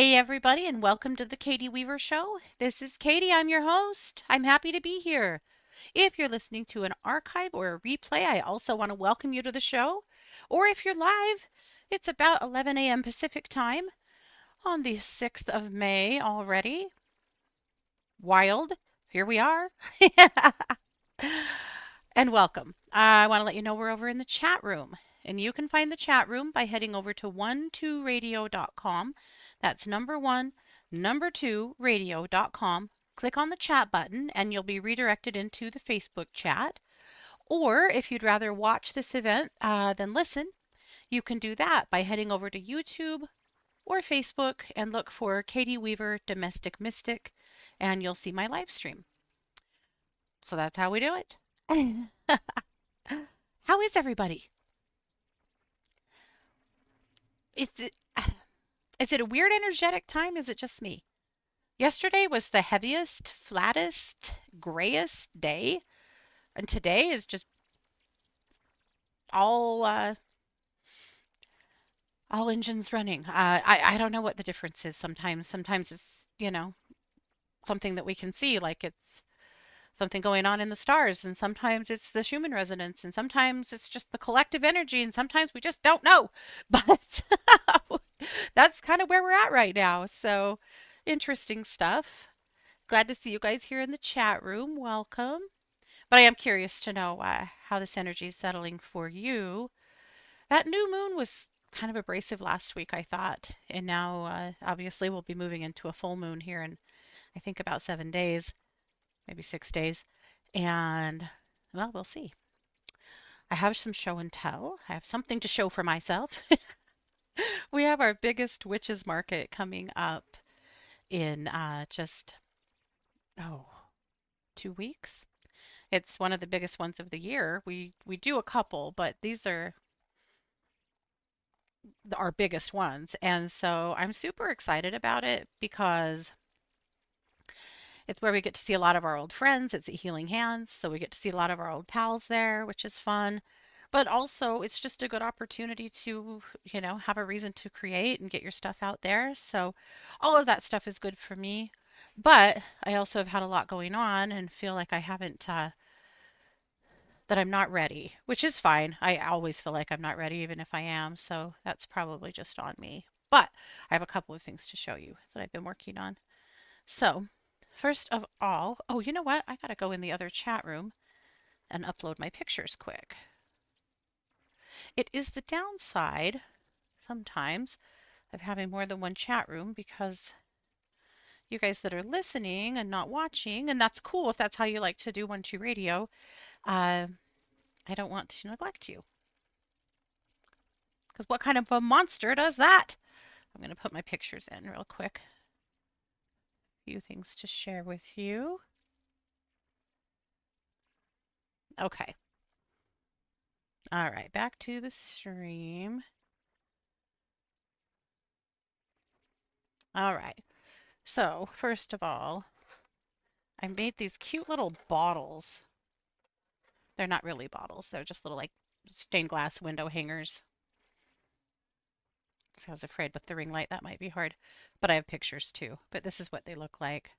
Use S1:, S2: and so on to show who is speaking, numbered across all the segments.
S1: Hey, everybody, and welcome to the Katie Weaver Show. This is Katie. I'm your host. I'm happy to be here. If you're listening to an archive or a replay, I also want to welcome you to the show. Or if you're live, it's about 11 a.m. Pacific time on the 6th of May already. Wild. Here we are. And welcome. I want to let you know we're over in the chat room. And you can find the chat room by heading over to 12radio.com. That's number one, number two, radio.com. Click on the chat button and you'll be redirected into the Facebook chat. Or if you'd rather watch this event than listen, you can do that by heading over to YouTube or Facebook and look for Katie Weaver Domestic Mystic, and you'll see my live stream. So that's how we do it. How is everybody? Is it, is it a weird energetic time? Is it just me? Yesterday was the heaviest, flattest, grayest day, and today is just all all engines running. I don't know what the difference is. Sometimes it's something that we can see, like it's something going on in the stars, and sometimes it's the Schumann resonance, and sometimes it's just the collective energy, and sometimes we just don't know. But that's kind of where we're at right now. So interesting stuff. Glad to see you guys here in the chat room. Welcome. But I am curious to know how this energy is settling for you. That new moon was kind of abrasive last week, I thought. And now, obviously, we'll be moving into a full moon here in, I think, about 7 days, maybe 6 days. And, well, we'll see. I have some show and tell. I have something to show for myself. We have our biggest witches market coming up in just, oh, 2 weeks. It's one of the biggest ones of the year. We do a couple, but these are our biggest ones. And so I'm super excited about it because it's where we get to see a lot of our old friends. It's at Healing Hands, so we get to see a lot of our old pals there, which is fun. But also, it's just a good opportunity to, have a reason to create and get your stuff out there. So all of that stuff is good for me. But I also have had a lot going on and feel like I haven't that I'm not ready, which is fine. I always feel like I'm not ready, even if I am. So that's probably just on me. But I have a couple of things to show you that I've been working on. So, first of all, oh, you know what? I got to go in the other chat room and upload my pictures quick. It is the downside sometimes of having more than one chat room because you guys that are listening and not watching, and that's cool if that's how you like to do 1-2 radio, uh, I don't want to neglect you. Because what kind of a monster does that? I'm going to put my pictures in real quick. A few things to share with you. Okay. All right, back to the stream. All right. So, first of all, I made these cute little bottles. They're not really bottles. They're just little like stained glass window hangers. So I was afraid with the ring light that might be hard. But I have pictures too. But this is what they look like.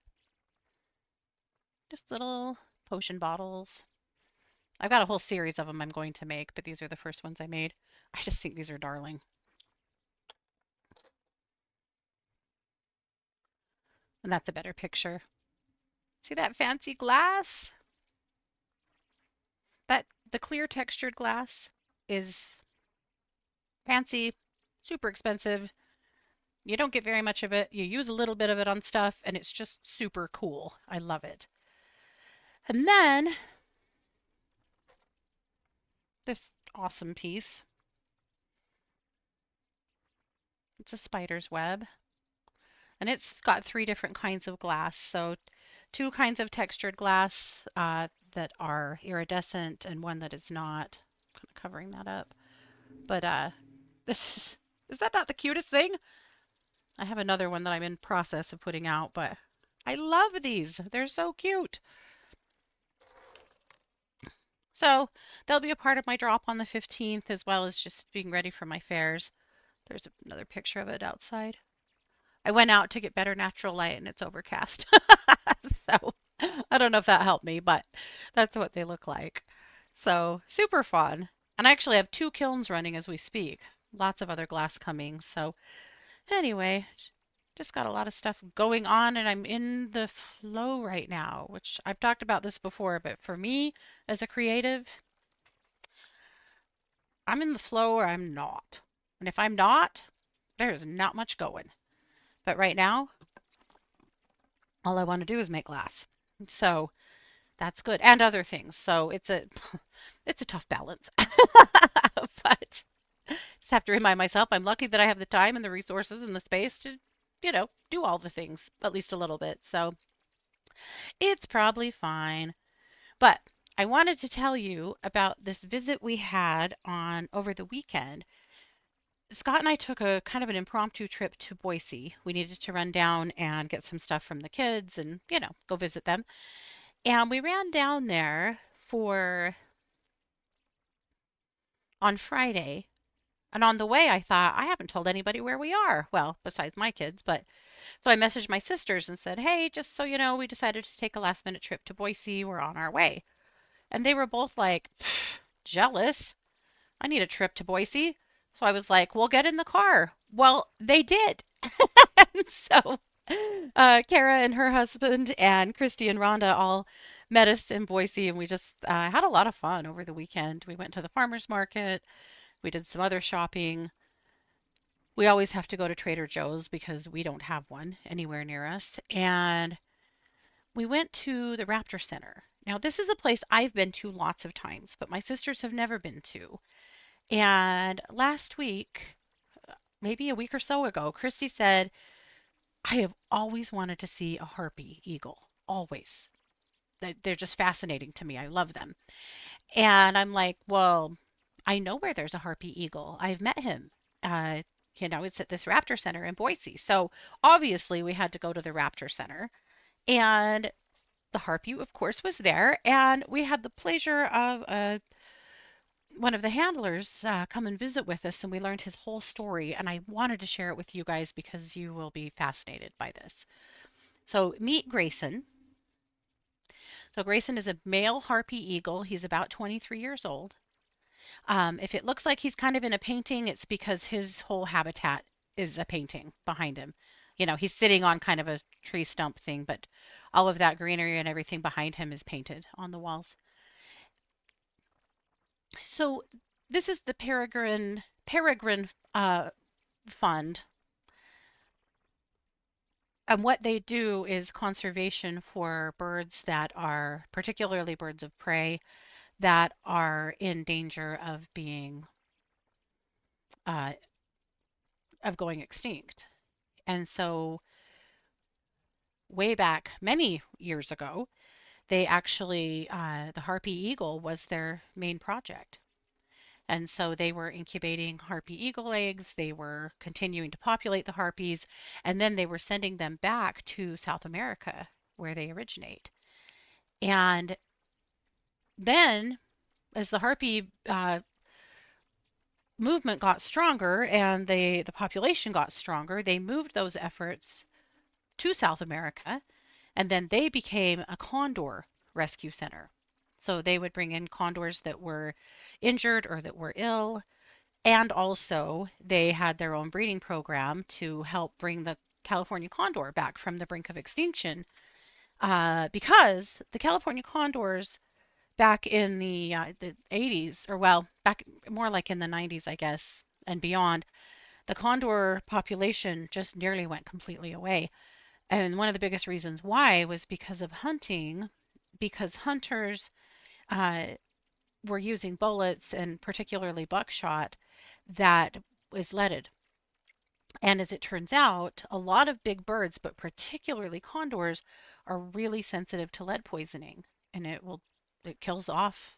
S1: Just little potion bottles. I've got a whole series of them I'm going to make, but these are the first ones I made. I just think these are darling. And that's a better picture. See that fancy glass? The clear textured glass is fancy, super expensive. You don't get very much of it. You use a little bit of it on stuff, and it's just super cool. I love it. And then this awesome piece. It's a spider's web. And it's got 3 different kinds of glass. So 2 kinds of textured glass that are iridescent and one that is not. I'm kind of covering that up. But is that not the cutest thing? I have another one that I'm in process of putting out, but I love these. They're so cute. So they'll be a part of my drop on the 15th, as well as just being ready for my fairs. There's another picture of it outside. I went out to get better natural light and it's overcast. So I don't know if that helped me, but that's what they look like. So super fun. And I actually have two kilns running as we speak. Lots of other glass coming. So anyway, just got a lot of stuff going on and I'm in the flow right now, which I've talked about this before, but for me as a creative, I'm in the flow or I'm not. And if I'm not, there's not much going. But right now, all I want to do is make glass. So that's good. And other things. So it's a tough balance. But just have to remind myself I'm lucky that I have the time and the resources and the space to, do all the things at least a little bit. So it's probably fine. But I wanted to tell you about this visit we had on over the weekend. Scott and I took a kind of an impromptu trip to Boise. We needed to run down and get some stuff from the kids and, go visit them. And we ran down there for on Friday. And on the way, I thought, I haven't told anybody where we are. Well, besides my kids, but so I messaged my sisters and said, hey, just so you know, we decided to take a last minute trip to Boise. We're on our way. And they were both like, jealous. I need a trip to Boise. So I was like, well, get in the car. Well, they did. And so Kara and her husband and Christy and Rhonda all met us in Boise, and we just had a lot of fun over the weekend. We went to the farmers market. We did some other shopping. We always have to go to Trader Joe's because we don't have one anywhere near us. And we went to the Raptor Center. Now, this is a place I've been to lots of times, but my sisters have never been to. And last week, maybe a week or so ago, Christy said, I have always wanted to see a harpy eagle. Always. They're just fascinating to me. I love them. And I'm like, well, I know where there's a harpy eagle. I've met him. Uh, it's at this Raptor Center in Boise. So obviously we had to go to the Raptor Center. And the harpy, of course, was there. And we had the pleasure of one of the handlers come and visit with us, and we learned his whole story. And I wanted to share it with you guys because you will be fascinated by this. So meet Grayson. So Grayson is a male harpy eagle. He's about 23 years old. If it looks like he's kind of in a painting, it's because his whole habitat is a painting behind him. He's sitting on kind of a tree stump thing, but all of that greenery and everything behind him is painted on the walls. So this is the Peregrine Fund. And what they do is conservation for birds that are, particularly birds of prey, that are in danger uh, of going extinct. And so way back many years ago, they actually, the harpy eagle was their main project. And so they were incubating harpy eagle eggs, they were continuing to populate the harpies, and then they were sending them back to South America where they originate. And then, as the harpy movement got stronger and the population got stronger, they moved those efforts to South America, and then they became a condor rescue center. So they would bring in condors that were injured or that were ill. And also, they had their own breeding program to help bring the California condor back from the brink of extinction. Because the California condors back in the 80s, or well, back more like in the 90s, I guess, and beyond, the condor population just nearly went completely away. And one of the biggest reasons why was because of hunting, because hunters uh, were using bullets and particularly buckshot that was leaded. And as it turns out, a lot of big birds, but particularly condors, are really sensitive to lead poisoning. And it kills off,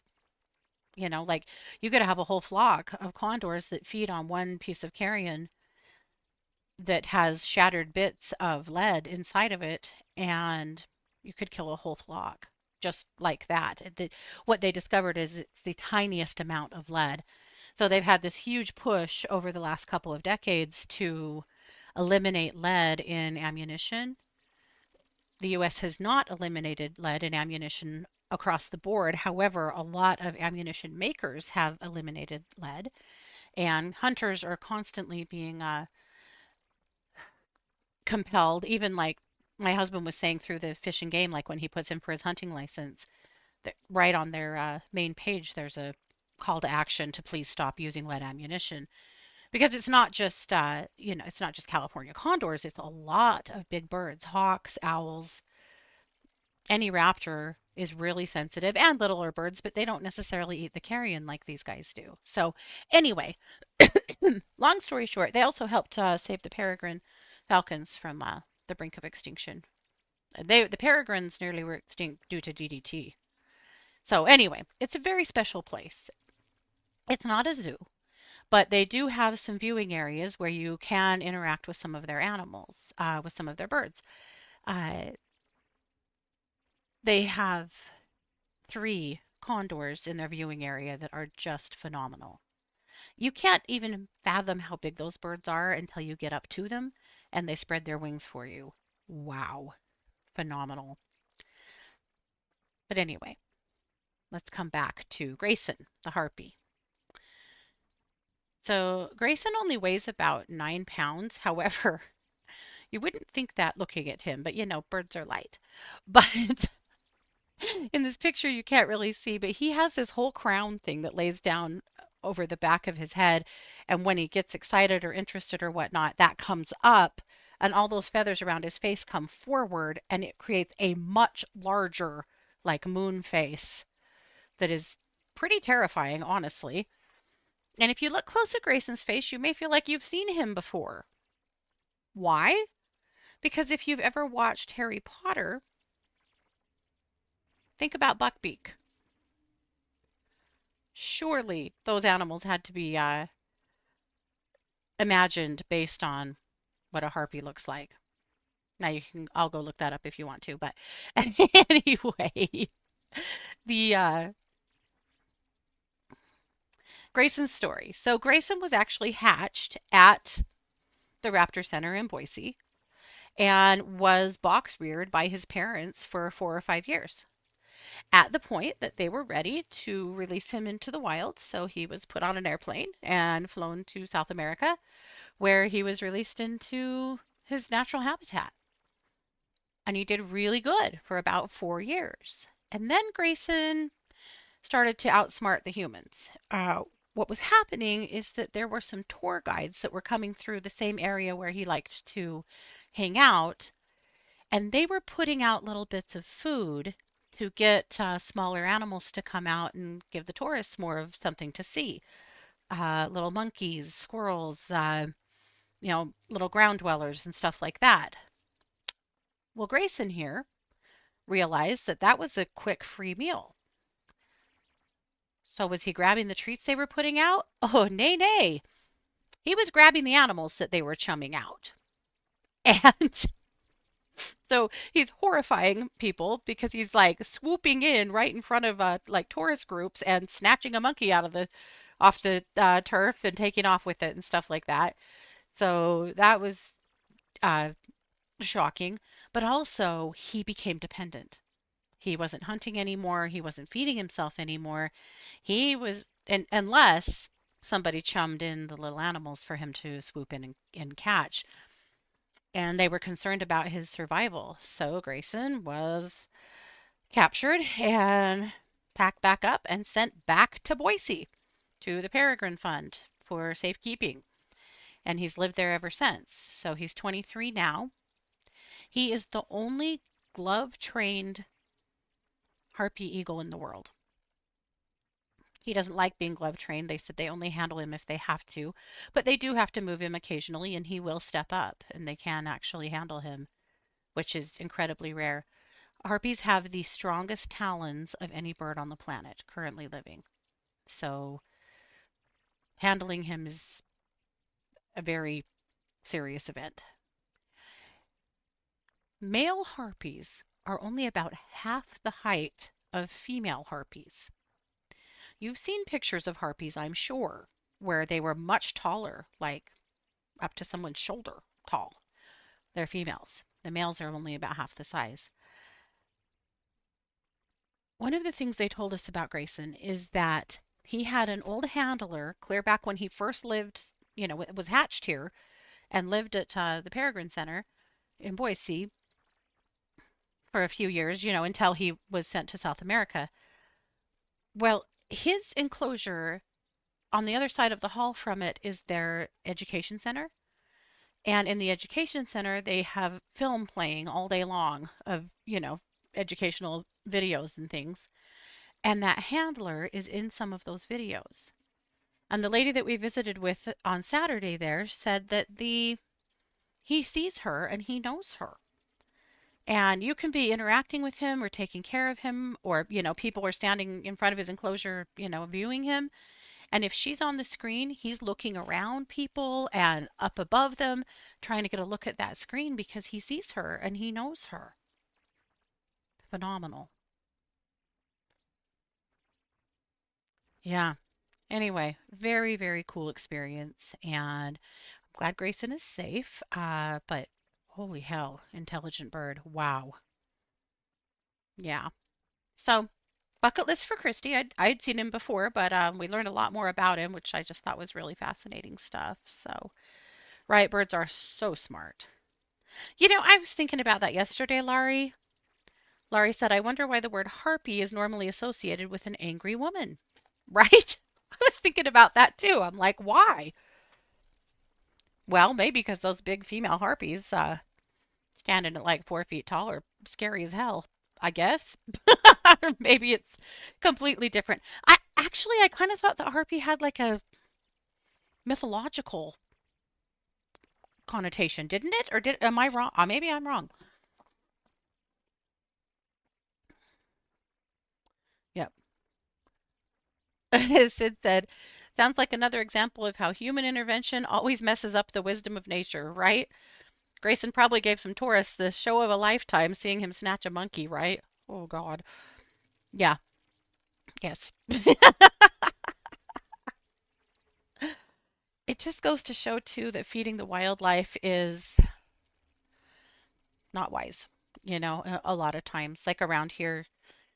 S1: like you could have a whole flock of condors that feed on one piece of carrion that has shattered bits of lead inside of it, and you could kill a whole flock just like that. What they discovered is it's the tiniest amount of lead. So they've had this huge push over the last couple of decades to eliminate lead in ammunition. The US has not eliminated lead in ammunition across the board. However, a lot of ammunition makers have eliminated lead, and hunters are constantly being compelled, even like my husband was saying through the Fish and Game, like when he puts in for his hunting license, right on their main page, there's a call to action to please stop using lead ammunition because it's not just it's not just California condors. It's a lot of big birds, hawks, owls. Any raptor is really sensitive, and littler birds, but they don't necessarily eat the carrion like these guys do. So anyway, long story short, they also helped save the peregrine falcons from the brink of extinction. The peregrines nearly were extinct due to DDT. So anyway, it's a very special place. It's not a zoo, but they do have some viewing areas where you can interact with some of their animals, with some of their birds. Uh, they have 3 condors in their viewing area that are just phenomenal. You can't even fathom how big those birds are until you get up to them and they spread their wings for you. Wow, phenomenal. But anyway, let's come back to Grayson, the harpy. So Grayson only weighs about 9 pounds. However, you wouldn't think that looking at him, but birds are light. But in this picture, you can't really see, but he has this whole crown thing that lays down over the back of his head. And when he gets excited or interested or whatnot, that comes up, and all those feathers around his face come forward, and it creates a much larger, like moon face that is pretty terrifying, honestly. And if you look close at Grayson's face, you may feel like you've seen him before. Why? Because if you've ever watched Harry Potter, think about Buckbeak. Surely those animals had to be imagined based on what a harpy looks like. Now I'll go look that up if you want to, but anyway, the Grayson's story. So Grayson was actually hatched at the Raptor Center in Boise and was box reared by his parents for 4 or 5 years. At the point that they were ready to release him into the wild, so he was put on an airplane and flown to South America, where he was released into his natural habitat. And he did really good for about 4 years. And then Grayson started to outsmart the humans. What was happening is that there were some tour guides that were coming through the same area where he liked to hang out, and they were putting out little bits of food to get smaller animals to come out and give the tourists more of something to see. Little monkeys, squirrels, little ground dwellers and stuff like that. Well, Grayson here realized that that was a quick free meal. So was he grabbing the treats they were putting out? Oh, nay, nay. He was grabbing the animals that they were chumming out. And so he's horrifying people because he's like swooping in right in front of like tourist groups and snatching a monkey out of the off the turf and taking off with it and stuff like that. So that was uh, shocking. But also he became dependent. He wasn't hunting anymore. He wasn't feeding himself anymore. He was, and unless somebody chummed in the little animals for him to swoop in and catch. And they were concerned about his survival. So Grayson was captured and packed back up and sent back to Boise to the Peregrine Fund for safekeeping. And he's lived there ever since. So he's 23 now. He is the only glove trained harpy eagle in the world. He doesn't like being glove trained. They said they only handle him if they have to, but they do have to move him occasionally and he will step up and they can actually handle him, which is incredibly rare. Harpies have the strongest talons of any bird on the planet currently living. So handling him is a very serious event. Male harpies are only about half the height of female harpies. You've seen pictures of harpies, I'm sure, where they were much taller, like up to someone's shoulder. tall. They're females. The males are only about half the size. One of the things they told us about Grayson is that he had an old handler clear back when he first lived, was hatched here and lived at the Peregrine Center in Boise for a few years, until he was sent to South America. Well, his enclosure on the other side of the hall from it is their education center. And in the education center, they have film playing all day long of, educational videos and things. And that handler is in some of those videos. And the lady that we visited with on Saturday there said that he sees her and he knows her. And you can be interacting with him or taking care of him, or, people are standing in front of his enclosure, viewing him. And if she's on the screen, he's looking around people and up above them, trying to get a look at that screen because he sees her and he knows her. Phenomenal. Yeah. Anyway, very, very cool experience. And I'm glad Grayson is safe. But holy hell, intelligent bird. Wow. Yeah. So, bucket list for Christy. I'd seen him before, but we learned a lot more about him, which I just thought was really fascinating stuff. So, right, birds are so smart. I was thinking about that yesterday, Laurie. Laurie said, I wonder why the word harpy is normally associated with an angry woman. Right? I was thinking about that too. I'm like, why? Well, maybe because those big female harpies standing at like 4 feet tall are scary as hell, I guess. Or maybe it's completely different. I kind of thought that harpy had like a mythological connotation, didn't it? Or am I wrong? Maybe I'm wrong. Yep. Sid said, sounds like another example of how human intervention always messes up the wisdom of nature, right? Grayson probably gave some tourists the show of a lifetime seeing him snatch a monkey, right? Oh, God. Yeah. Yes. It just goes to show, too, that feeding the wildlife is not wise. A lot of times, like around here,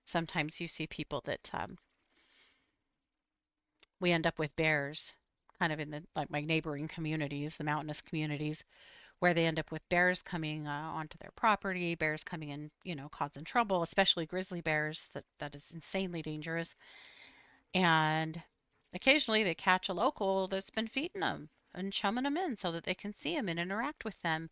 S1: sometimes you see people that we end up with bears kind of in the like my neighboring communities, the mountainous communities, where they end up with bears coming onto their property, bears coming in, causing trouble, especially grizzly bears. That is insanely dangerous. And occasionally they catch a local that's been feeding them and chumming them in so that they can see them and interact with them.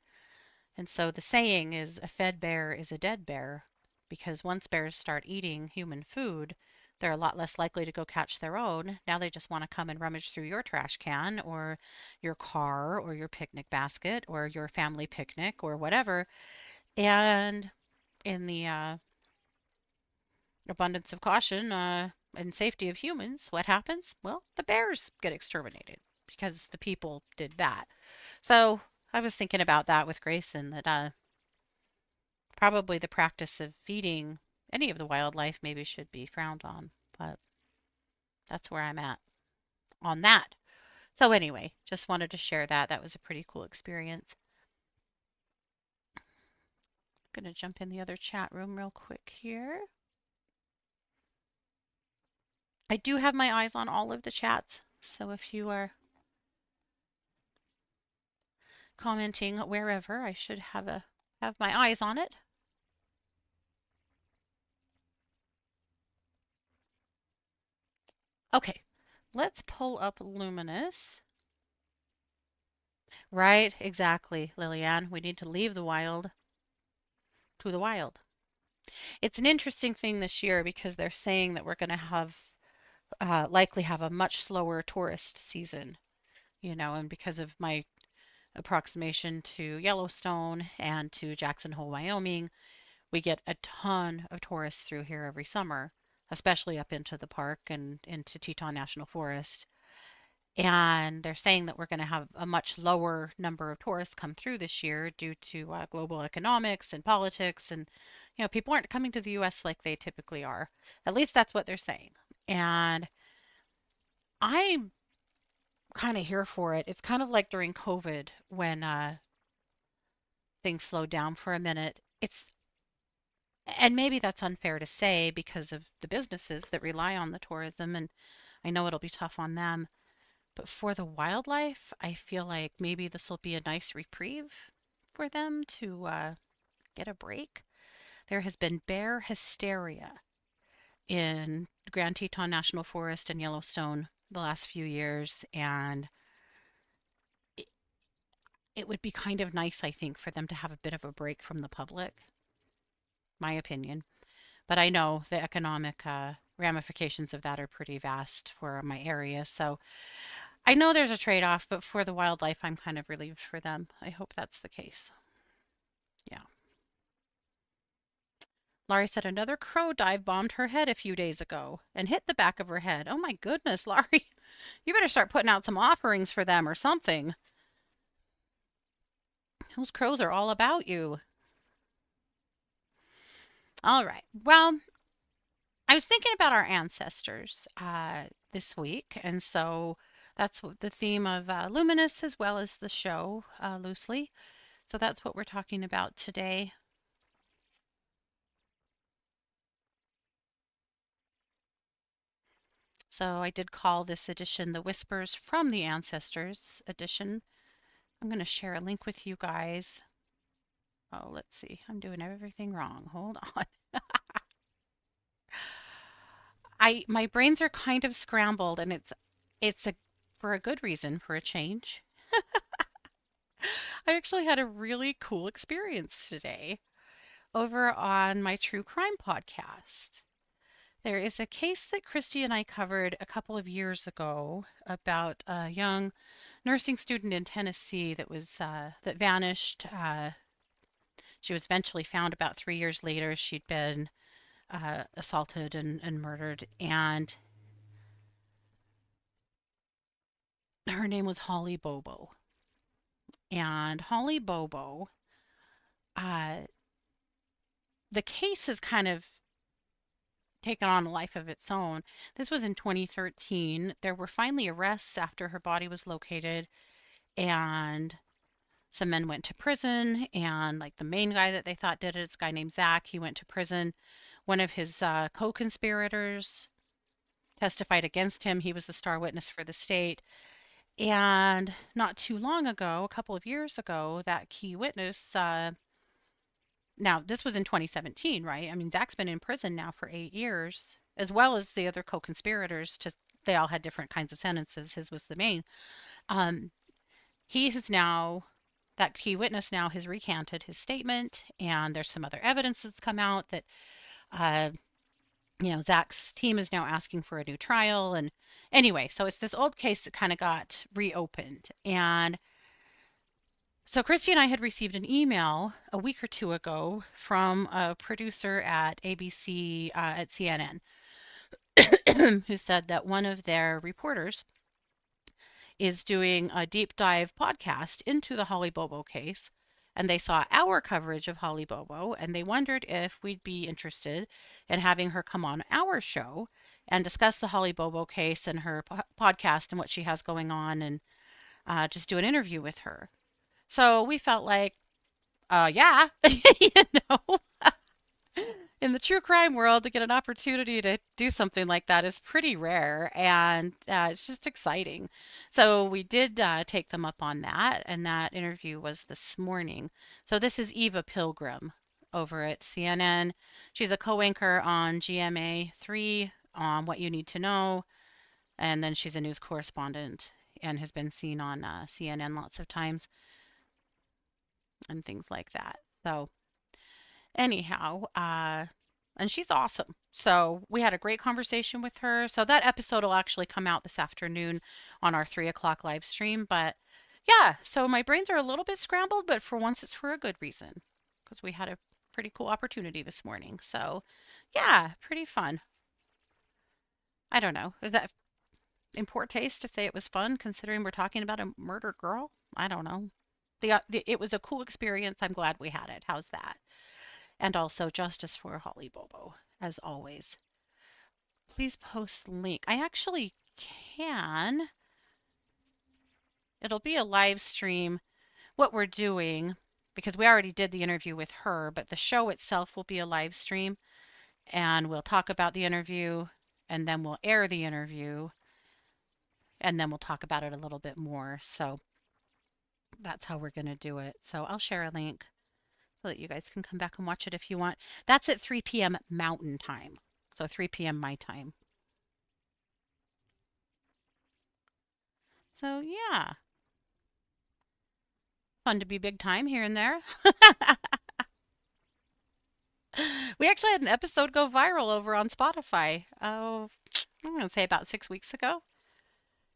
S1: And so the saying is a fed bear is a dead bear because once bears start eating human food, they're a lot less likely to go catch their own. Now they just want to come and rummage through your trash can or your car or your picnic basket or your family picnic or whatever. And in the abundance of caution and safety of humans, what happens? Well, the bears get exterminated because the people did that. So I was thinking about that with Grayson that probably the practice of feeding any of the wildlife maybe should be frowned on, but that's where I'm at on that. So anyway, just wanted to share that. That was a pretty cool experience. I'm going to jump in the other chat room real quick here. I do have my eyes on all of the chats, so if you are commenting wherever, I should have my eyes on it. Okay, let's pull up Luminous. Right, exactly, Liliane. We need to leave the wild to the wild. It's an interesting thing this year because they're saying that we're going to have likely have a much slower tourist season, and because of my approximation to Yellowstone and to Jackson Hole, Wyoming, we get a ton of tourists through here every summer, especially up into the park and into Teton National Forest. And they're saying that we're going to have a much lower number of tourists come through this year due to global economics and politics. And, people aren't coming to the U.S. like they typically are. At least that's what they're saying. And I'm kind of here for it. It's kind of like during COVID when things slowed down for a minute. And maybe that's unfair to say because of the businesses that rely on the tourism, and I know it'll be tough on them. But for the wildlife, I feel like maybe this will be a nice reprieve for them to get a break. There has been bear hysteria in Grand Teton National Forest and Yellowstone the last few years, and it, it would be kind of nice, I think, for them to have a bit of a break from the public, my opinion. But I know the economic ramifications of that are pretty vast for my area. So I know there's a trade off, but for the wildlife, I'm kind of relieved for them. I hope that's the case. Yeah. Laurie said another crow dive bombed her head a few days ago and hit the back of her head. Oh my goodness, Laurie. You better start putting out some offerings for them or something. Those crows are all about you. All right. Well, I was thinking about our ancestors this week, and so that's the theme of Luminous as well as the show loosely. So that's what we're talking about today. So I did call this edition the Whispers from the Ancestors edition. I'm going to share a link with you guys. Oh, let's see. I'm doing everything wrong. Hold on. My brains are kind of scrambled, and it's a for a good reason, for a change. I actually had a really cool experience today over on my true crime podcast. There is a case that Christy and I covered a couple of years ago about a young nursing student in Tennessee that vanished. She was eventually found about 3 years later. She'd been assaulted and murdered, and her name was Holly Bobo. And Holly Bobo, uh, the case has kind of taken on a life of its own. This was in 2013. There were finally arrests after her body was located, and some men went to prison. And like the main guy that they thought did it, this guy named Zach, he went to prison. One of his co-conspirators testified against him. He was the star witness for the state. And not too long ago, a couple of years ago, that key witness, now this was in 2017, right? I mean, Zach's been in prison now for 8 years, as well as the other co-conspirators. Just they all had different kinds of sentences. His was the main. Um, he has now that key witness now has recanted his statement, and there's some other evidence that's come out that uh, Zach's team is now asking for a new trial. And anyway, so it's this old case that kind of got reopened. And so Christy and I had received an email a week or two ago from a producer at ABC, at CNN, who said that one of their reporters is doing a deep dive podcast into the Holly Bobo case. And they saw our coverage of Holly Bobo, and they wondered if we'd be interested in having her come on our show and discuss the Holly Bobo case and her podcast and what she has going on, and just do an interview with her. So we felt like, yeah, you know, in the true crime world, to get an opportunity to do something like that is pretty rare, and it's just exciting. So we did take them up on that, and that interview was this morning. So this is Eva Pilgrim over at CNN. She's a co-anchor on GMA3 on What You Need to Know, and then she's a news correspondent and has been seen on CNN lots of times and things like that. So anyhow, and she's awesome. So we had a great conversation with her. So that episode will actually come out this afternoon on our 3 o'clock live stream. But yeah, so my brains are a little bit scrambled, but for once it's for a good reason because we had a pretty cool opportunity this morning. So yeah, pretty fun. I don't know. Is that in poor taste to say it was fun considering we're talking about a murdered girl? I don't know. It was a cool experience. I'm glad we had it. How's that? And also justice for Holly Bobo, as always. Please post link. I actually can. It'll be a live stream, what we're doing, because we already did the interview with her, but the show itself will be a live stream and we'll talk about the interview and then we'll air the interview and then we'll talk about it a little bit more. So that's how we're going to do it. So I'll share a link so that you guys can come back and watch it if you want. That's at 3 p.m. Mountain Time. So 3 p.m. my time. So yeah, fun to be big time here and there. We actually had an episode go viral over on Spotify. Oh, I'm going to say about 6 weeks ago.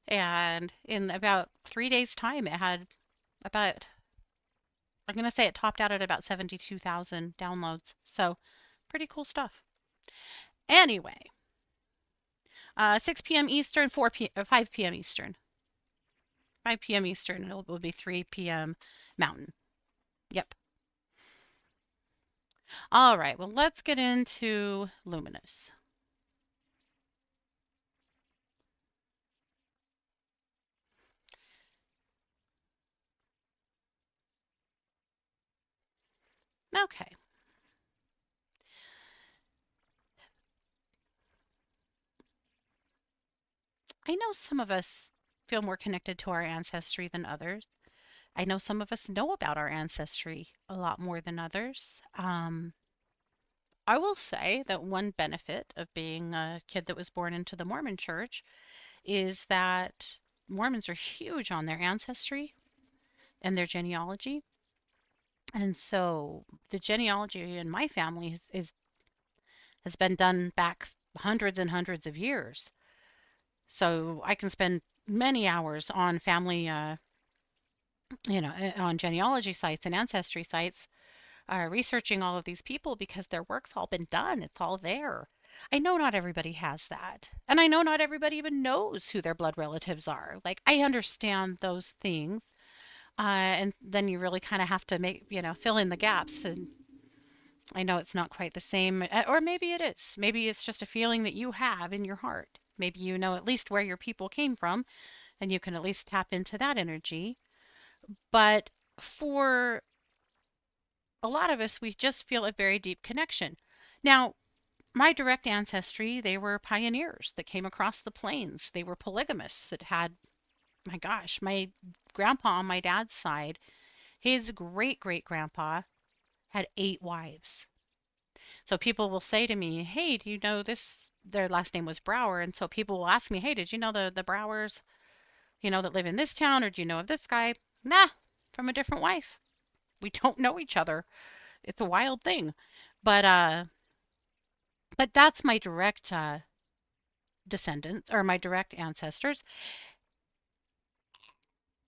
S1: And in about 3 days' time, it had about, I'm going to say it topped out at about 72,000 downloads. So pretty cool stuff. Anyway, 6 p.m. Eastern, 5 p.m. Eastern. 5 p.m. Eastern, it will be 3 p.m. Mountain. Yep. All right, well, let's get into Luminous. Okay. I know some of us feel more connected to our ancestry than others. I know some of us know about our ancestry a lot more than others. I will say that one benefit of being a kid that was born into the Mormon church is that Mormons are huge on their ancestry and their genealogy. And so the genealogy in my family has been done back hundreds and hundreds of years. So I can spend many hours on family, on genealogy sites and ancestry sites, researching all of these people because their work's all been done. It's all there. I know not everybody has that. And I know not everybody even knows who their blood relatives are. Like, I understand those things. And then you really kind of have to fill in the gaps. And I know it's not quite the same, or maybe it is. Maybe it's just a feeling that you have in your heart. Maybe you know at least where your people came from, and you can at least tap into that energy. But for a lot of us, we just feel a very deep connection. Now, my direct ancestry, they were pioneers that came across the plains. They were polygamists that had, my gosh, my grandpa on my dad's side, his great great grandpa had 8 wives. So people will say to me, "Hey, do you know this?" Their last name was Brower, and so people will ask me, "Hey, did you know the Browers, that live in this town, or do you know of this guy?" Nah, from a different wife. We don't know each other. It's a wild thing, but that's my direct descendants or my direct ancestors,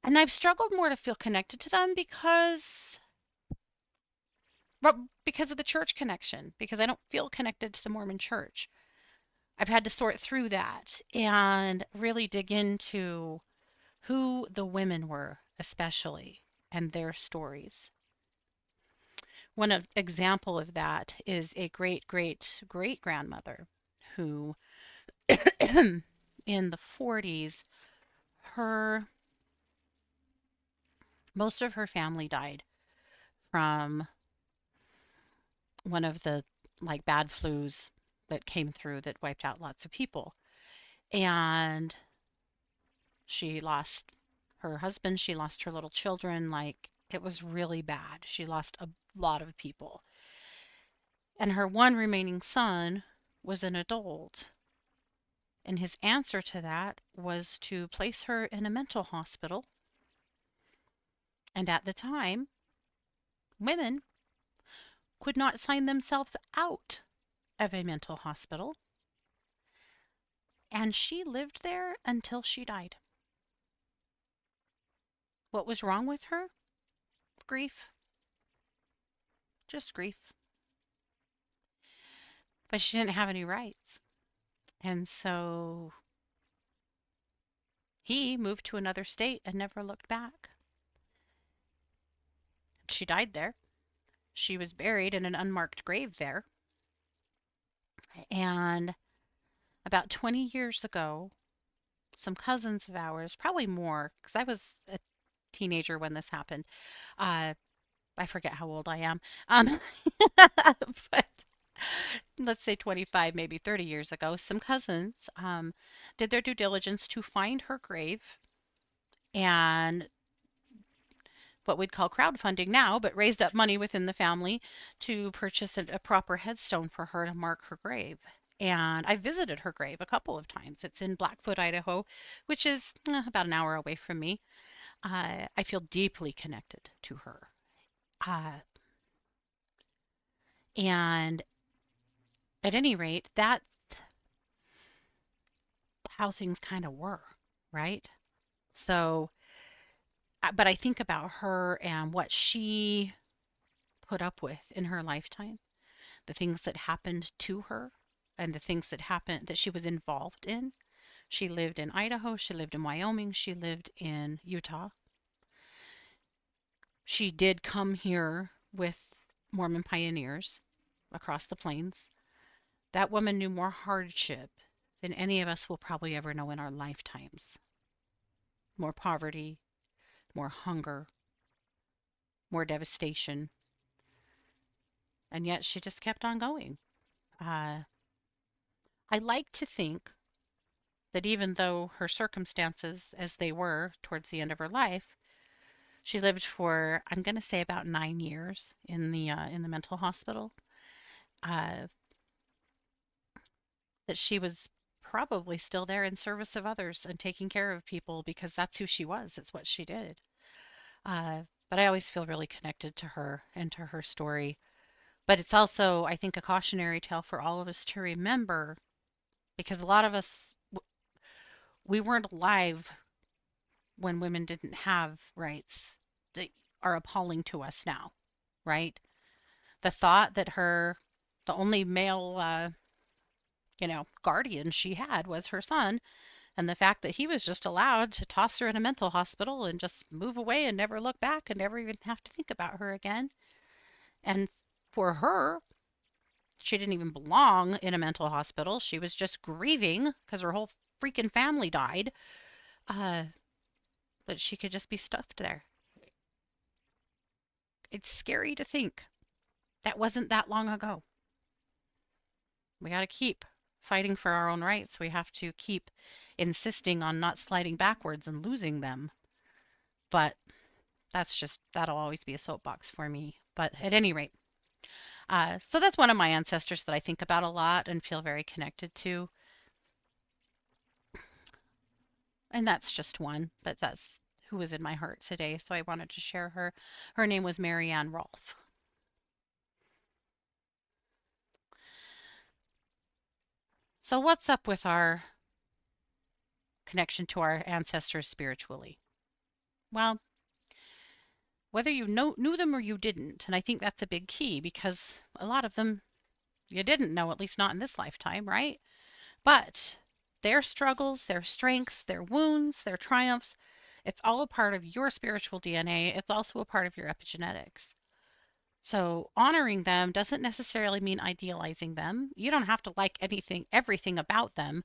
S1: and I've struggled more to feel connected to them because of the church connection, because I don't feel connected to the Mormon church. I've had to sort through that and really dig into who the women were, especially, and their stories. One example of that is a great great great grandmother who, in the 40s, her most of her family died from one of the like bad flus that came through that wiped out lots of people. And she lost her husband, she lost her little children. Like, it was really bad. She lost a lot of people. And her one remaining son was an adult. And his answer to that was to place her in a mental hospital. And at the time, women could not sign themselves out of a mental hospital. And she lived there until she died. What was wrong with her? Grief. Just grief. But she didn't have any rights. And so he moved to another state and never looked back. She died there. She was buried in an unmarked grave there. And about 20 years ago, some cousins of ours, probably more, because I was a teenager when this happened, uh, I forget how old I am. But let's say 25, maybe 30 years ago, some cousins did their due diligence to find her grave and what we'd call crowdfunding now, but raised up money within the family to purchase a proper headstone for her to mark her grave. And I visited her grave a couple of times. It's in Blackfoot, Idaho, which is about an hour away from me. I feel deeply connected to her. Uh, and at any rate, that's how things kind of were, right? So, but I think about her and what she put up with in her lifetime, the things that happened to her, and the things that happened that she was involved in. She lived in Idaho, she lived in Wyoming, she lived in Utah. She did come here with Mormon pioneers across the plains. That woman knew more hardship than any of us will probably ever know in our lifetimes. More poverty, more hunger, more devastation. And yet she just kept on going. Uh, I like to think that even though her circumstances, as they were towards the end of her life, she lived for, I'm going to say, about 9 years in the mental hospital. Uh, that she was probably still there in service of others and taking care of people because that's who she was. It's what she did. Uh, but I always feel really connected to her and to her story. But it's also, I think, a cautionary tale for all of us to remember because a lot of us, we weren't alive when women didn't have rights that are appalling to us now, right? The thought that the only male, guardian she had was her son, and the fact that he was just allowed to toss her in a mental hospital and just move away and never look back and never even have to think about her again. And for her, she didn't even belong in a mental hospital. She was just grieving because her whole freaking family died. Uh, but she could just be stuffed there. It's scary to think that wasn't that long ago. We got to keep fighting for our own rights. We have to keep insisting on not sliding backwards and losing them. But that'll always be a soapbox for me. But at any rate, so that's one of my ancestors that I think about a lot and feel very connected to. And that's just one, but that's who was in my heart today. So I wanted to share her. Her name was Mary Ann Rolfe. So, what's up with our connection to our ancestors spiritually? Well, whether knew them or you didn't, and I think that's a big key because a lot of them you didn't know, at least not in this lifetime, right? But their struggles, their strengths, their wounds, their triumphs, it's all a part of your spiritual DNA. It's also a part of your epigenetics. So honoring them doesn't necessarily mean idealizing them. You don't have to like everything about them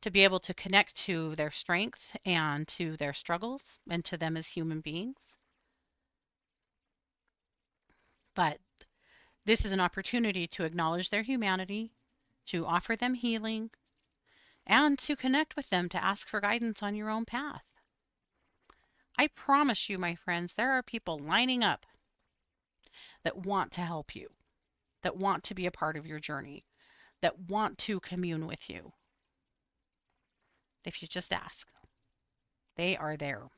S1: to be able to connect to their strength and to their struggles and to them as human beings. But this is an opportunity to acknowledge their humanity, to offer them healing, and to connect with them to ask for guidance on your own path. I promise you, my friends, there are people lining up that want to help you, that want to be a part of your journey, that want to commune with you. If you just ask, they are there.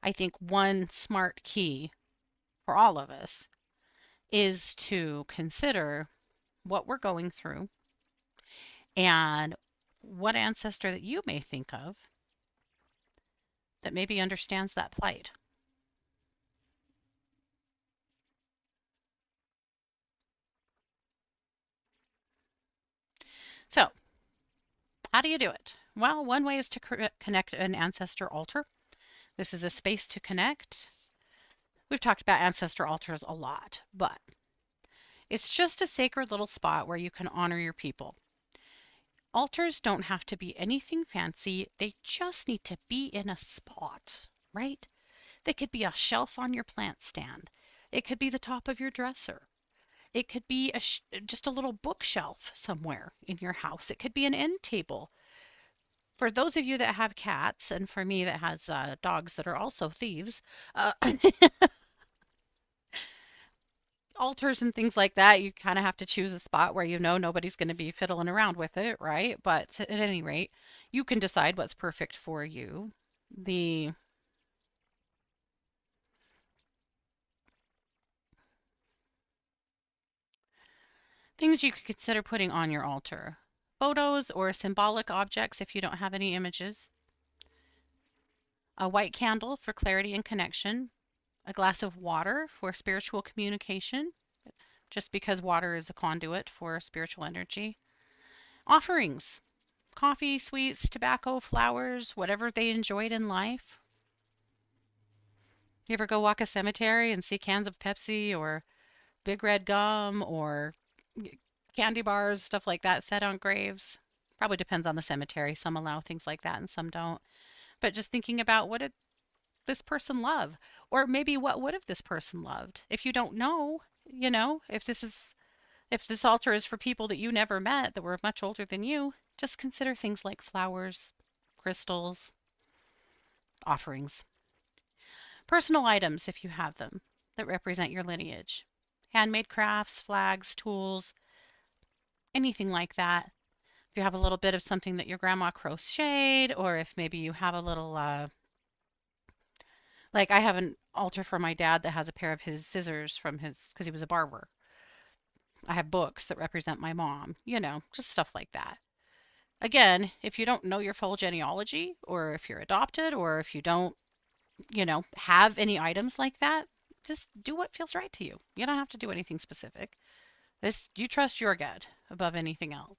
S1: I think one smart key for all of us is to consider what we're going through and what ancestor that you may think of that maybe understands that plight. So, how do you do it? Well, one way is to connect an ancestor altar. This is a space to connect. We've talked about ancestor altars a lot, but it's just a sacred little spot where you can honor your people. Altars don't have to be anything fancy, they just need to be in a spot, right? They could be a shelf on your plant stand. It could be the top of your dresser. It could be just a little bookshelf somewhere in your house. It could be an end table. For those of you that have cats, and for me that has dogs that are also thieves, uh, altars and things like that, you kind of have to choose a spot where you know nobody's going to be fiddling around with it, right? But at any rate, you can decide what's perfect for you. The things you could consider putting on your altar: photos or symbolic objects if you don't have any images, a white candle for clarity and connection, a glass of water for spiritual communication, just because water is a conduit for spiritual energy, offerings: coffee, sweets, tobacco, flowers, whatever they enjoyed in life. You ever go walk a cemetery and see cans of Pepsi or Big Red gum or candy bars, stuff like that set on graves? Probably depends on the cemetery. Some allow things like that and some don't. But just thinking about, what did this person love? Or maybe what would have this person loved? If you don't know, if this altar is for people that you never met that were much older than you, just consider things like flowers, crystals, offerings. Personal items, if you have them, that represent your lineage. Handmade crafts, flags, tools, anything like that. If you have a little bit of something that your grandma crocheted, or if maybe you have a little, like I have an altar for my dad that has a pair of his scissors from because he was a barber. I have books that represent my mom, just stuff like that. Again, if you don't know your full genealogy, or if you're adopted, or if you don't, have any items like that, just do what feels right to you. You don't have to do anything specific. You trust your gut above anything else.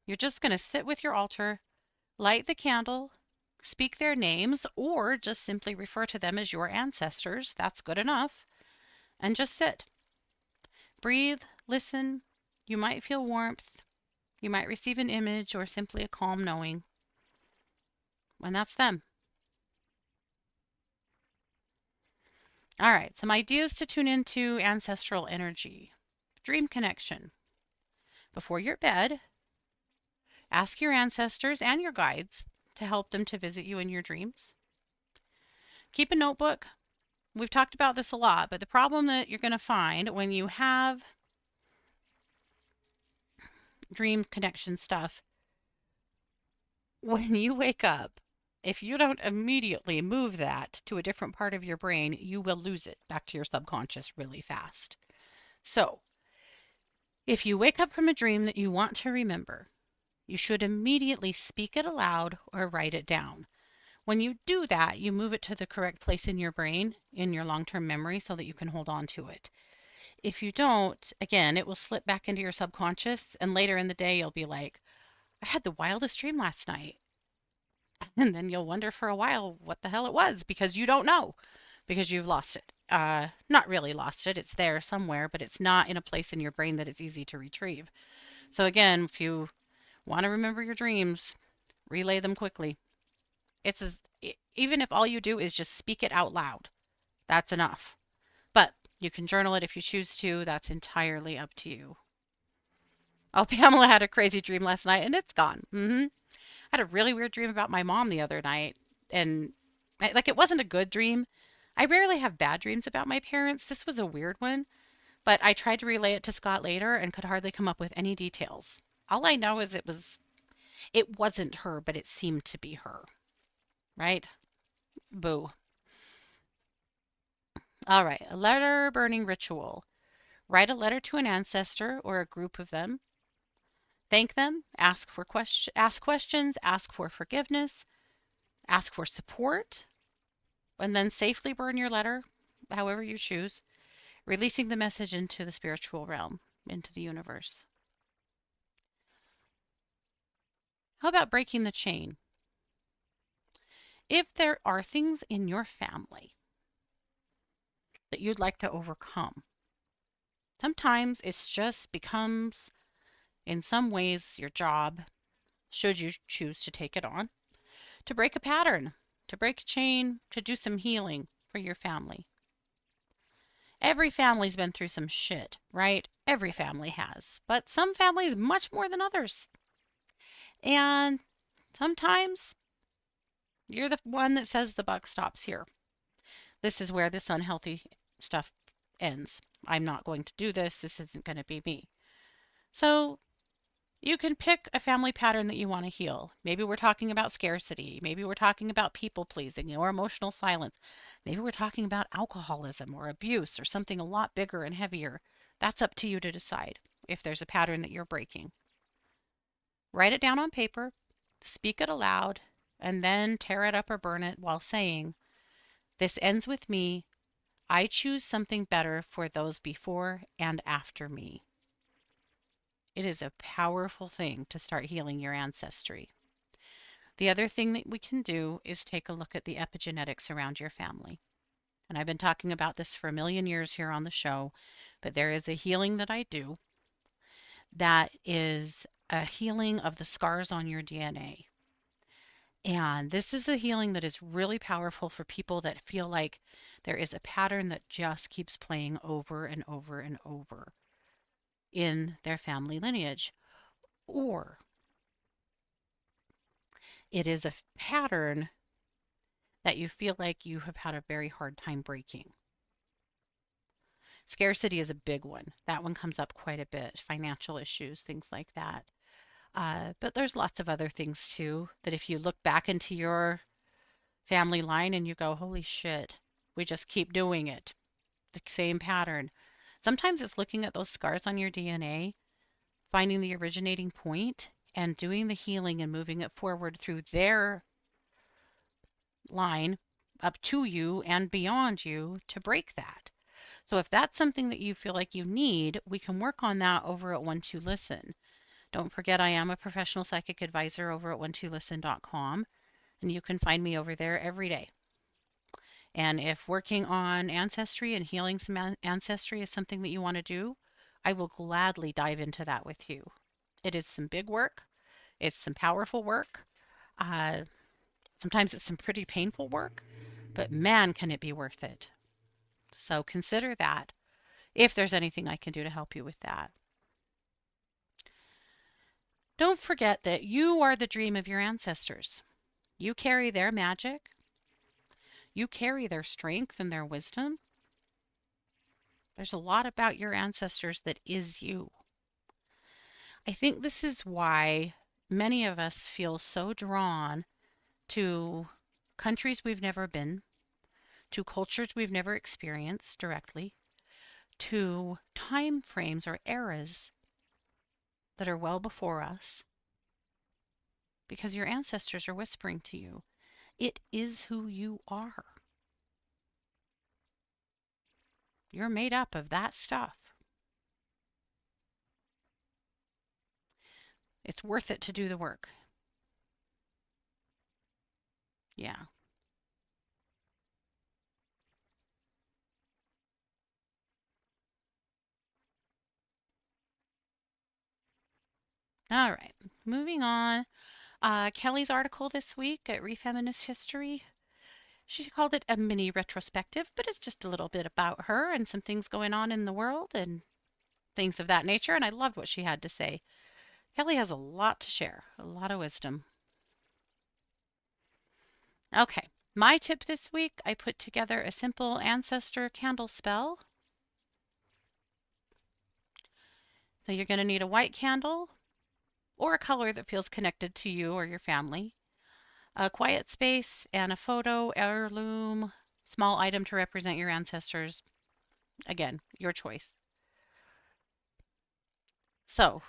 S1: You're just going to sit with your altar, light the candle, speak their names, or just simply refer to them as your ancestors. That's good enough. And just sit. Breathe, listen. You might feel warmth. You might receive an image or simply a calm knowing. And that's them. All right, some ideas to tune into ancestral energy. Dream connection. Before your bed, ask your ancestors and your guides to help them to visit you in your dreams. Keep a notebook. We've talked about this a lot, but the problem that you're going to find when you have dream connection stuff, when you wake up, if you don't immediately move that to a different part of your brain, you will lose it back to your subconscious really fast. So, if you wake up from a dream that you want to remember, you should immediately speak it aloud or write it down. When you do that, you move it to the correct place in your brain, in your long-term memory, so that you can hold on to it. If you don't, again, it will slip back into your subconscious, and later in the day, you'll be like, I had the wildest dream last night. And then you'll wonder for a while what the hell it was, because you don't know, because you've lost it. Not really lost it. It's there somewhere, but it's not in a place in your brain that it's easy to retrieve. So again, if you want to remember your dreams, relay them quickly. Even if all you do is just speak it out loud, that's enough. But you can journal it if you choose to. That's entirely up to you. Oh, Pamela had a crazy dream last night, and it's gone. I had a really weird dream about my mom the other night, and it wasn't a good dream. I rarely have bad dreams about my parents. This was a weird one, but I tried to relay it to Scott later and could hardly come up with any details. All I know is it wasn't her, but it seemed to be her. Right? Boo. All right, a letter burning ritual. Write a letter to an ancestor or a group of them. Thank them, ask questions, ask for forgiveness, ask for support, and then safely burn your letter, however you choose, releasing the message into the spiritual realm, into the universe. How about breaking the chain? If there are things in your family that you'd like to overcome, sometimes it just becomes, in some ways, your job, should you choose to take it on, to break a pattern, to break a chain, to do some healing for your family. Every family's been through some shit, right? Every family has. But some families much more than others. And sometimes you're the one that says the buck stops here. This is where this unhealthy stuff ends. I'm not going to do this. This isn't going to be me. So you can pick a family pattern that you want to heal. Maybe we're talking about scarcity. Maybe we're talking about people pleasing or emotional silence. Maybe we're talking about alcoholism or abuse or something a lot bigger and heavier. That's up to you to decide if there's a pattern that you're breaking. Write it down on paper, speak it aloud, and then tear it up or burn it while saying, "This ends with me. I choose something better for those before and after me." It is a powerful thing to start healing your ancestry. The other thing that we can do is take a look at the epigenetics around your family. And I've been talking about this for a million years here on the show, but there is a healing that I do that is a healing of the scars on your DNA. And this is a healing that is really powerful for people that feel like there is a pattern that just keeps playing over and over and over in their family lineage. Or it is a pattern that you feel like you have had a very hard time breaking. Scarcity is a big one. That one comes up quite a bit. Financial issues, things like that. But there's lots of other things too that if you look back into your family line and you go, holy shit, we just keep doing it, the same pattern. Sometimes it's looking at those scars on your DNA, finding the originating point, and doing the healing and moving it forward through their line up to you and beyond you to break that. So if that's something that you feel like you need, we can work on that over at 12listen. Don't forget, I am a professional psychic advisor over at 12listen.com, and you can find me over there every day. And if working on ancestry and healing some ancestry is something that you want to do, I will gladly dive into that with you. It is some big work. It's some powerful work. Uh, Sometimes it's some pretty painful work, but man, can it be worth it. So consider that if there's anything I can do to help you with that. Don't forget that you are the dream of your ancestors. You carry their magic. You carry their strength and their wisdom. There's a lot about your ancestors that is you. I think this is why many of us feel so drawn to countries we've never been, to cultures we've never experienced directly, to time frames or eras that are well before us, because your ancestors are whispering to you, it is who you are. You're made up of that stuff. It's worth it to do the work. Yeah. All right. Moving on. Kelly's article this week at Refeminist History, she called it a mini retrospective, but it's just a little bit about her and some things going on in the world and things of that nature. And I loved what she had to say. Kelly has a lot to share, a lot of wisdom. Okay, my tip this week, I put together a simple ancestor candle spell. So you're going to need a white candle or a color that feels connected to you or your family, a quiet space, and a photo, heirloom, small item to represent your ancestors. Again, your choice. So,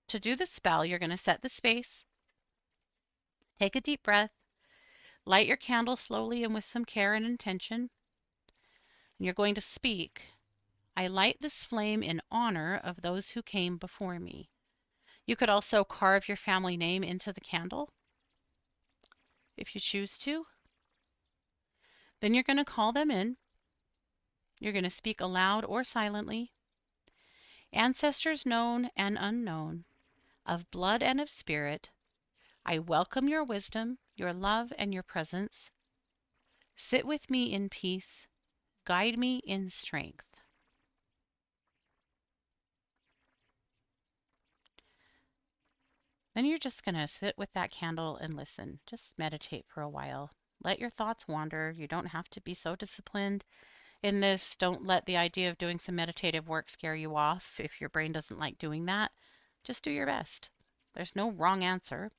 S1: to do the spell, you're going to set the space, take a deep breath, light your candle slowly and with some care and intention. And you're going to speak, "I light this flame in honor of those who came before me." You could also carve your family name into the candle if you choose to. Then you're going to call them in. You're going to speak aloud or silently. "Ancestors known and unknown, of blood and of spirit, I welcome your wisdom your love and your presence. Sit with me in peace. Guide me in strength. Then you're just going to sit with that candle and listen. Just meditate for a while. Let your thoughts wander. You don't have to be so disciplined in this. Don't let the idea of doing some meditative work scare you off if your brain doesn't like doing that. Just do your best. There's no wrong answer.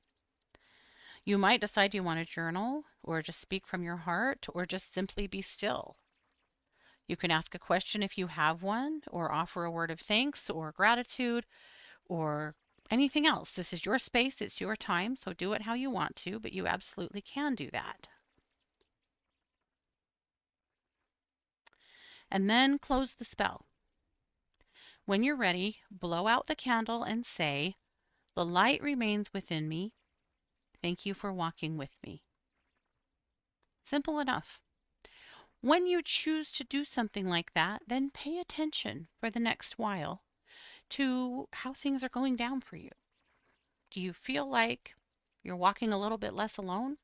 S1: You might decide you want to journal or just speak from your heart or just simply be still. You can ask a question if you have one, or offer a word of thanks or gratitude or anything else. This is your space, it's your time, so do it how you want to, but you absolutely can do that. And then close the spell. When you're ready, blow out the candle and say, "The light remains within me. Thank you for walking with me." Simple enough. When you choose to do something like that, then pay attention for the next while to how things are going down for you. Do you feel like you're walking a little bit less alone?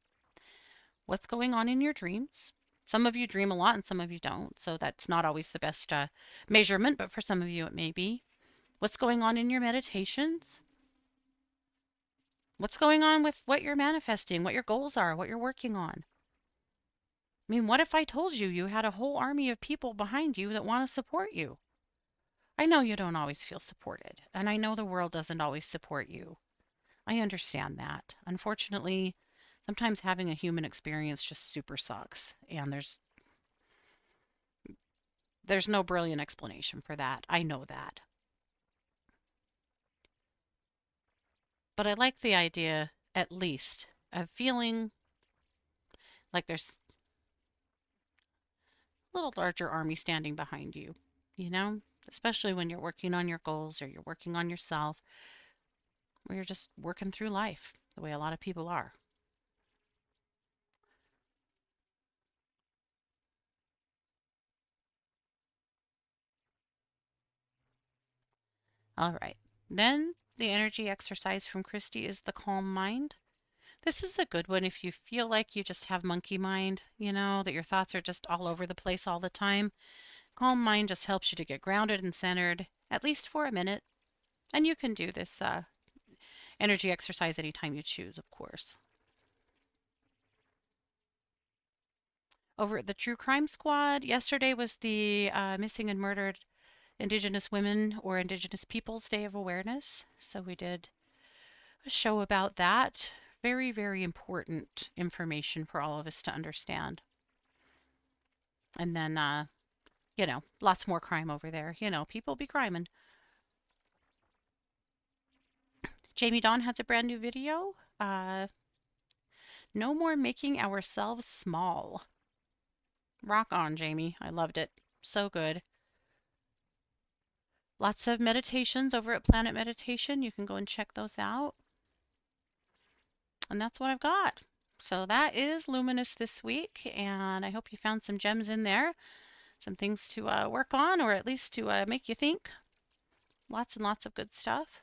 S1: What's going on in your dreams? Some of you dream a lot and some of you don't, so that's not always the best measurement, but for some of you it may be. What's going on in your meditations? What's going on with what you're manifesting, what your goals are, what you're working on? I mean, what if I told you you had a whole army of people behind you that want to support you? I know you don't always feel supported, and I know the world doesn't always support you. I understand that. Unfortunately, sometimes having a human experience just super sucks, and there's no brilliant explanation for that. I know that. But I like the idea, at least, of feeling like there's a little larger army standing behind you, you know? Especially when you're working on your goals or you're working on yourself, or you're just working through life the way a lot of people are. All right. Then the energy exercise from Christy is the calm mind. This is a good one if you feel like you just have monkey mind, that your thoughts are just all over the place all the time. Calm mind just helps you to get grounded and centered, at least for a minute. And you can do this energy exercise anytime you choose, of course. Over at the True Crime Squad, yesterday was the Missing and Murdered Indigenous Women or Indigenous Peoples Day of Awareness. So we did a show about that. Very, very important information for all of us to understand. And then, lots more crime over there. People be criming. Jamie Dawn has a brand new video. No more making ourselves small. Rock on, Jamie. I loved it. So good. Lots of meditations over at Planet Meditation. You can go and check those out. And that's what I've got. So that is Luminous this week, and I hope you found some gems in there, some things to work on, or at least to make you think. Lots and lots of good stuff.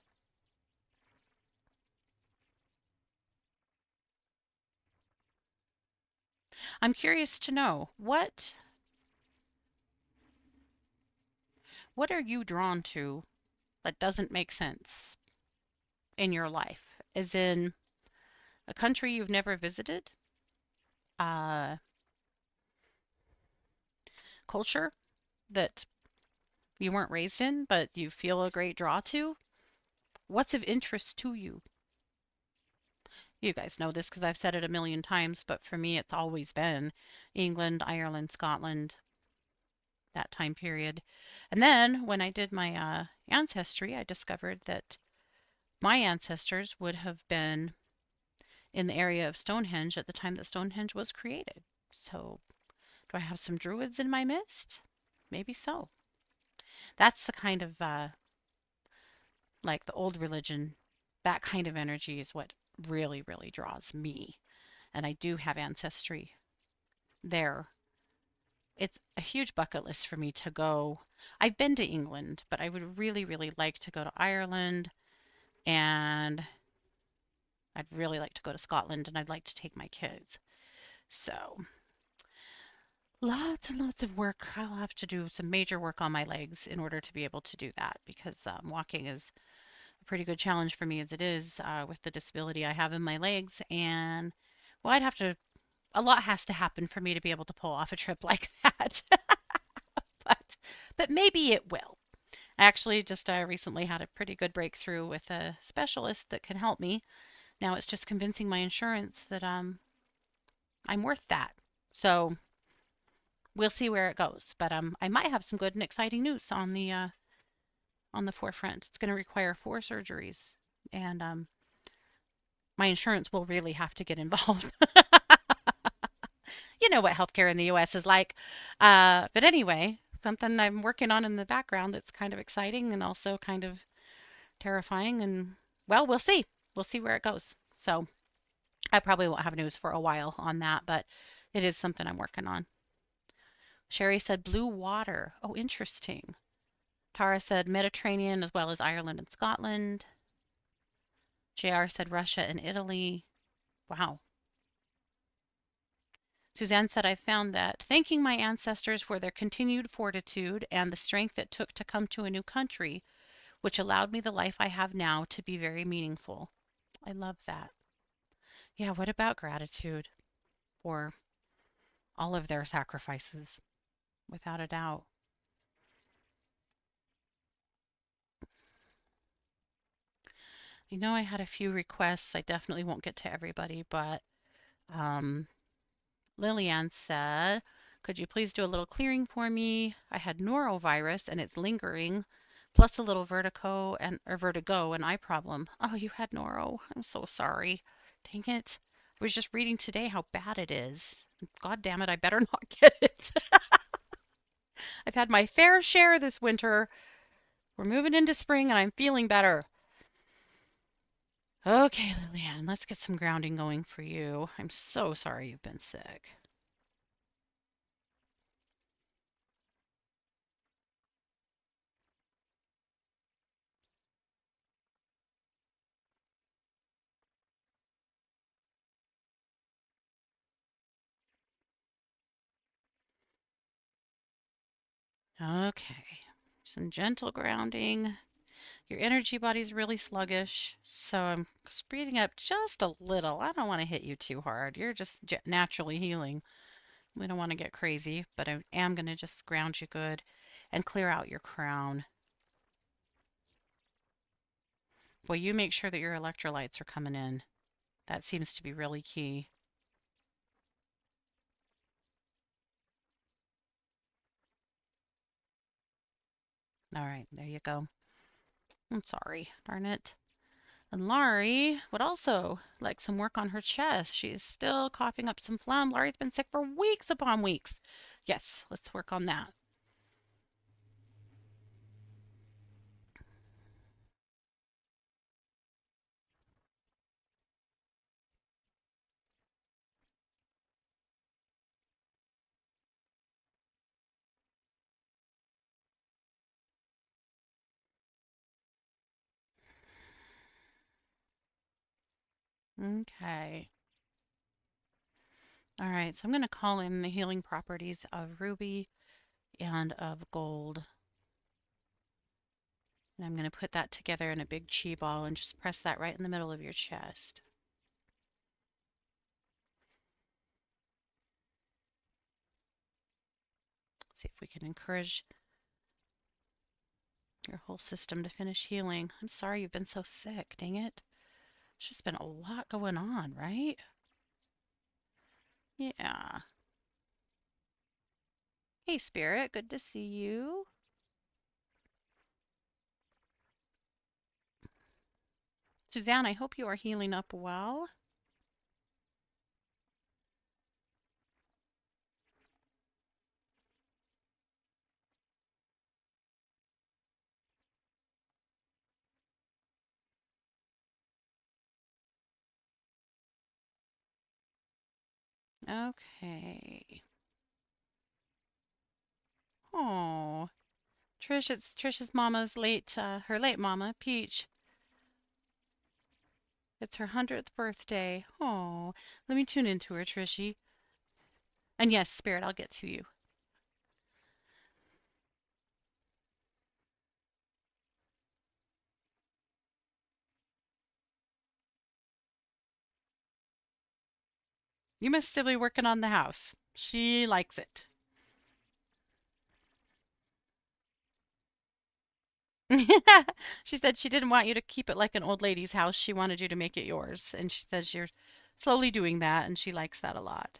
S1: I'm curious to know what are you drawn to that doesn't make sense in your life? As in a country you've never visited, uh, culture that you weren't raised in, but you feel a great draw to? What's of interest to you? You guys know this because I've said it a million times, but for me, it's always been England, Ireland, Scotland, that time period. And then when I did my ancestry, I discovered that my ancestors would have been in the area of Stonehenge at the time that Stonehenge was created. So, do I have some druids in my midst? Maybe so. That's the kind of like the old religion, that kind of energy is what really, really draws me. And I do have ancestry there. It's a huge bucket list for me to go. I've been to England, but I would really, really like to go to Ireland and I'd really like to go to Scotland and I'd like to take my kids. So, lots and lots of work. I'll have to do some major work on my legs in order to be able to do that because walking is a pretty good challenge for me as it is with the disability I have in my legs. And, well, a lot has to happen for me to be able to pull off a trip like that. but, but maybe it will. I actually just recently had a pretty good breakthrough with a specialist that can help me. Now it's just convincing my insurance that I'm worth that. So we'll see where it goes. But I might have some good and exciting news on the forefront. It's going to require 4 surgeries, and my insurance will really have to get involved. You know what healthcare in the U.S. is like. But anyway, something I'm working on in the background that's kind of exciting and also kind of terrifying. And well, we'll see. We'll see where it goes. So I probably won't have news for a while on that, but it is something I'm working on. Sherry said blue water. Oh, interesting. Tara said Mediterranean as well as Ireland and Scotland. JR said Russia and Italy. Wow. Suzanne said, I found that thanking my ancestors for their continued fortitude and the strength it took to come to a new country, which allowed me the life I have now to be very meaningful. I love that. Yeah, what about gratitude for all of their sacrifices? Without a doubt. You know, I had a few requests. I definitely won't get to everybody, but um, Lillian said, could you please do a little clearing for me? I had norovirus and it's lingering, plus a little vertigo and eye problem. Oh, you had noro. I'm so sorry. Dang it. I was just reading today how bad it is. God damn it, I better not get it. I've had my fair share this winter. We're moving into spring and I'm feeling better. Okay, Lillian, let's get some grounding going for you. I'm so sorry you've been sick. Okay, some gentle grounding. Your energy body's really sluggish, so I'm speeding up just a little. I don't want to hit you too hard. You're just naturally healing. We don't want to get crazy, but I am going to just ground you good and clear out your crown. Well, you make sure that your electrolytes are coming in. That seems to be really key. All right, there you go. I'm sorry, darn it. And Laurie would also like some work on her chest. She is still coughing up some phlegm. Laurie's been sick for weeks upon weeks. Yes, let's work on that. Okay. All right, so I'm going to call in the healing properties of ruby and of gold. And I'm going to put that together in a big chi ball and just press that right in the middle of your chest. See if we can encourage your whole system to finish healing. I'm sorry you've been so sick, dang it. It's just been a lot going on, right? Yeah. Hey, Spirit, good to see you. Suzanne, I hope you are healing up well. Okay. Oh, Trish's mama's her late mama, Peach, It's her 100th birthday. Oh, let me tune into her, Trishy. And yes, Spirit, I'll get to you. You must still be working on the house. She likes it. She said she didn't want you to keep it like an old lady's house. She wanted you to make it yours. And she says you're slowly doing that, and she likes that a lot.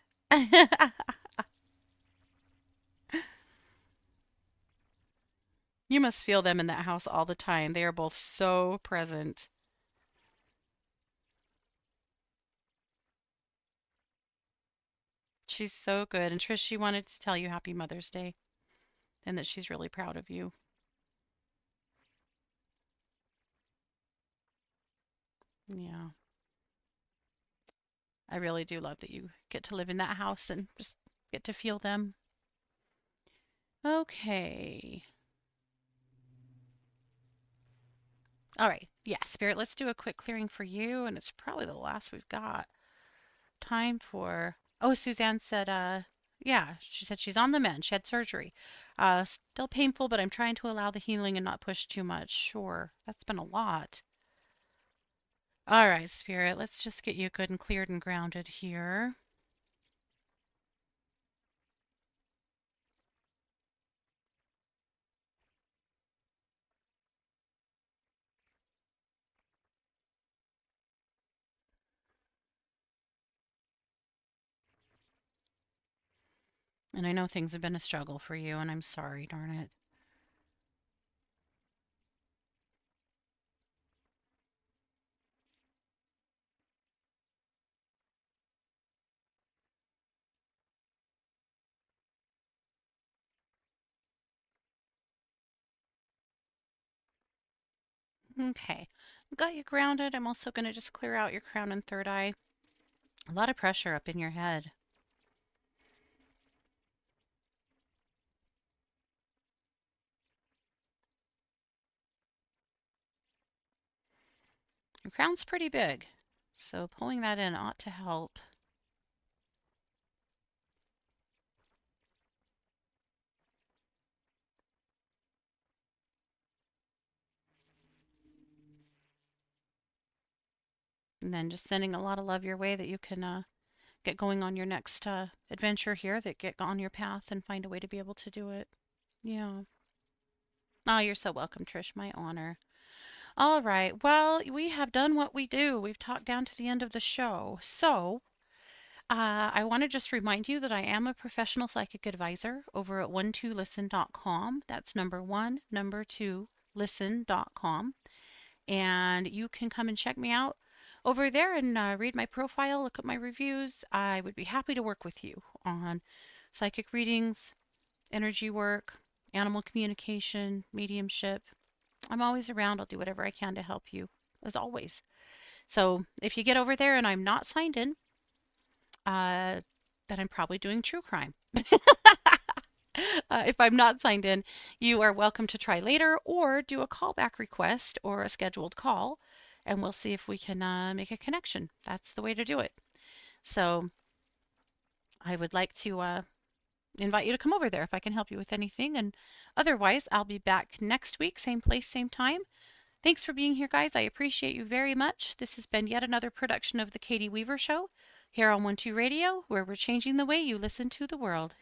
S1: You must feel them in that house all the time. They are both so present. She's so good. And Trish, she wanted to tell you Happy Mother's Day and that she's really proud of you. Yeah, I really do love that you get to live in that house and just get to feel them. Okay. All right. Yeah, Spirit, let's do a quick clearing for you. And it's probably the last we've got time for. Oh, Suzanne said, yeah, she said she's on the mend. She had surgery. Still painful, but I'm trying to allow the healing and not push too much. Sure. That's been a lot. All right, Spirit, let's just get you good and cleared and grounded here. And I know things have been a struggle for you, and I'm sorry, darn it. Okay, got you grounded. I'm also going to just clear out your crown and third eye. A lot of pressure up in your head. Your crown's pretty big, so pulling that in ought to help. And then just sending a lot of love your way that you can get going on your next adventure here, that get on your path and find a way to be able to do it. Yeah. Oh, you're so welcome, Trish. My honor. All right. Well, we have done what we do. We've talked down to the end of the show. So, I want to just remind you that I am a professional psychic advisor over at 12listen.com. That's number one, number two, listen.com. And you can come and check me out over there and read my profile, look at my reviews. I would be happy to work with you on psychic readings, energy work, animal communication, mediumship. I'm always around. I'll do whatever I can to help you, as always. So if you get over there and I'm not signed in, uh, then I'm probably doing true crime. If I'm not signed in, you are welcome to try later or do a callback request or a scheduled call, and we'll see if we can make a connection. That's the way to do it. So I would like to invite you to come over there if I can help you with anything. And otherwise, I'll be back next week, same place, same time. Thanks for being here, guys. I appreciate you very much. This has been yet another production of The Katie Weaver Show here on 12 Radio, where we're changing the way you listen to the world.